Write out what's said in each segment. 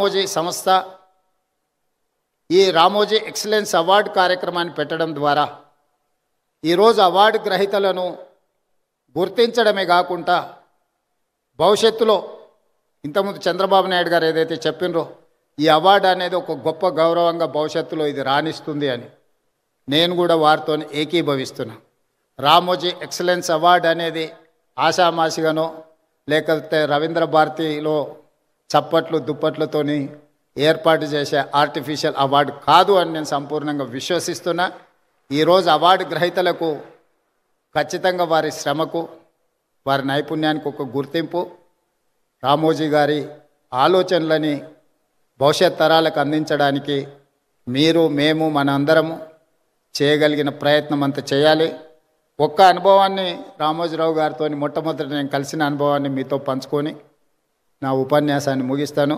రామోజీ సంస్థ ఈ Ramoji excellence award కార్యక్రమాన్ని పెట్టడం ద్వారా ఈరోజు అవార్డు గ్రహీతలను గుర్తించడమే కాకుండా భవిష్యత్తులో ఇంతకుముందు చంద్రబాబు నాయుడు గారు ఏదైతే చెప్పినరో ఈ అవార్డు అనేది ఒక గొప్ప గౌరవంగా భవిష్యత్తులో ఇది రాణిస్తుంది అని నేను కూడా వారితో ఏకీభవిస్తున్నా. రామోజీ ఎక్సలెన్స్ అవార్డు అనేది ఆషామాషిగానో లేకపోతే రవీంద్ర భారతిలో చప్పట్లు దుప్పట్లతోని ఏర్పాటు చేసే ఆర్టిఫిషియల్ అవార్డు కాదు అని నేను సంపూర్ణంగా విశ్వసిస్తున్నా. ఈరోజు అవార్డు గ్రహీతలకు ఖచ్చితంగా వారి శ్రమకు వారి నైపుణ్యానికి ఒక గుర్తింపు, రామోజీ గారి ఆలోచనలని భవిష్యత్ తరాలకు అందించడానికి మీరు మేము మన అందరము చేయగలిగిన ప్రయత్నం అంతా చేయాలి. ఒక్క అనుభవాన్ని రామోజీరావు గారితో మొట్టమొదటి నేను కలిసిన అనుభవాన్ని మీతో పంచుకొని నా ఉపన్యాసాన్ని ముగిస్తాను.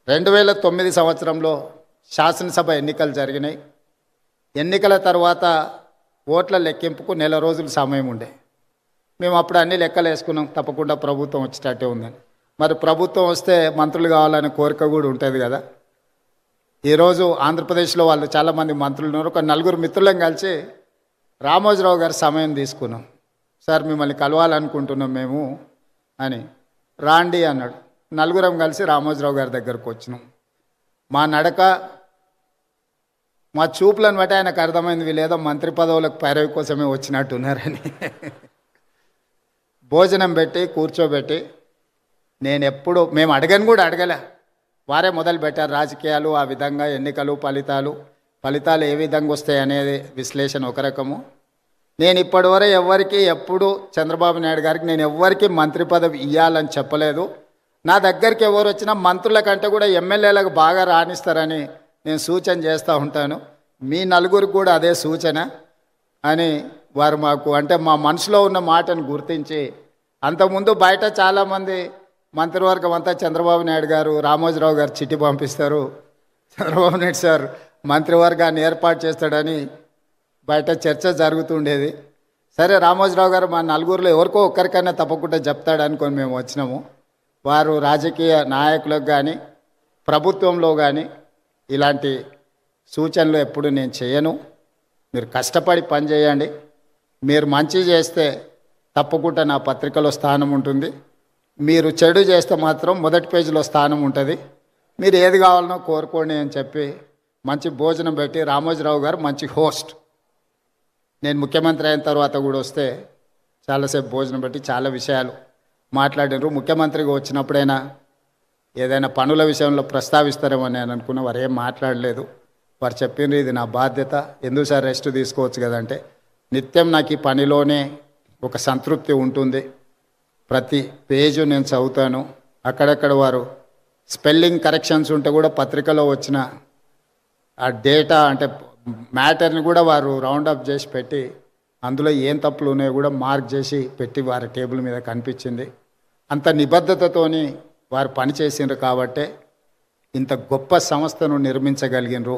2009 సంవత్సరంలో శాసనసభ ఎన్నికలు జరిగినాయి. ఎన్నికల తర్వాత ఓట్ల లెక్కింపుకు నెల రోజులు సమయం ఉండే. మేము అప్పుడు అన్ని లెక్కలు వేసుకున్నాం, తప్పకుండా ప్రభుత్వం వచ్చేటట్టే ఉందని. మరి ప్రభుత్వం వస్తే మంత్రులు కావాలనే కోరిక కూడా ఉంటుంది కదా. ఈరోజు ఆంధ్రప్రదేశ్లో వాళ్ళు చాలామంది మంత్రులు ఉన్నారు. ఒక 4 మిత్రులను కలిసి రామోజీరావు గారి సమయం తీసుకున్నాం. సార్ మిమ్మల్ని కలవాలనుకుంటున్నాం మేము అని. రాండి అన్నాడు. 4 కలిసి రామోజీరావు గారి దగ్గరకు వచ్చినాం. మా నడక మా చూపులను బట్టి ఆయనకు అర్థమైంది వీళ్ళేదో మంత్రి పదవులకు పైరవి కోసమే వచ్చినట్టున్నారని. భోజనం పెట్టి కూర్చోబెట్టి మేము అడగని కూడా అడగలే, వారే మొదలు పెట్టారు. రాజకీయాలు ఆ విధంగా, ఎన్నికలు ఫలితాలు ఏ విధంగా వస్తాయి అనేది విశ్లేషణ ఒక రకము. నేను ఇప్పటివరకు ఎప్పుడు చంద్రబాబు నాయుడు గారికి నేను ఎవ్వరికి మంత్రి పదవి ఇవ్వాలని చెప్పలేదు. నా దగ్గరికి ఎవరు వచ్చినా మంత్రుల కంటే కూడా ఎమ్మెల్యేలకు బాగా రాణిస్తారని నేను సూచన చేస్తూ ఉంటాను. మీ 4 కూడా అదే సూచన అని వారు మాకు అంటే మా మనసులో ఉన్న మాటను గుర్తించి, అంతకుముందు బయట చాలామంది మంత్రివర్గం అంతా చంద్రబాబు నాయుడు గారు రామోజీరావు గారు చిట్టి పంపిస్తారు, చంద్రబాబు నాయుడు సార్ మంత్రివర్గాన్ని ఏర్పాటు చేస్తాడని బయట చర్చ జరుగుతుండేది. సరే రామోజీరావు గారు మా 4 ఎవరికో ఒక్కరికైనా తప్పకుండా చెప్తాడు అనుకొని మేము వచ్చినాము. వారు రాజకీయ నాయకులకు కానీ ప్రభుత్వంలో కానీ ఇలాంటి సూచనలు ఎప్పుడు నేను చేయను. మీరు కష్టపడి పని చేయండి, మీరు మంచి చేస్తే తప్పకుండా నా పత్రికలో స్థానం ఉంటుంది, మీరు చెడు చేస్తే మాత్రం మొదటి పేజీలో స్థానం ఉంటుంది, మీరు ఏది కావాలనో కోరుకోండి అని చెప్పి మంచి భోజనం పెట్టి, రామోజీరావు గారు మంచి హోస్ట్. నేను ముఖ్యమంత్రి అయిన తర్వాత కూడా వస్తే చాలాసేపు భోజనం పెట్టి చాలా విషయాలు మాట్లాడారు. ముఖ్యమంత్రిగా వచ్చినప్పుడైనా ఏదైనా పనుల విషయంలో ప్రస్తావిస్తారేమో నేను అనుకున్న, వారు ఏం మాట్లాడలేదు. వారు చెప్పిండ్రు ఇది నా బాధ్యత, ఎందుకు సార్ రెస్ట్ తీసుకోవచ్చు కదంటే, నిత్యం నాకు ఈ పనిలోనే ఒక సంతృప్తి ఉంటుంది. ప్రతి పేజు నేను చదువుతాను. అక్కడక్కడ వారు స్పెల్లింగ్ కరెక్షన్స్ ఉంటే కూడా పత్రికలో వచ్చిన ఆ డేటా అంటే మ్యాటర్ని కూడా వారు రౌండప్ చేసి పెట్టి అందులో ఏం తప్పులు ఉన్నాయో కూడా మార్క్ చేసి పెట్టి వారి టేబుల్ మీద కనిపించింది. అంత నిబద్ధతతోని వారు పనిచేసిండ్రు కాబట్టే ఇంత గొప్ప సంస్థను నిర్మించగలిగినరు.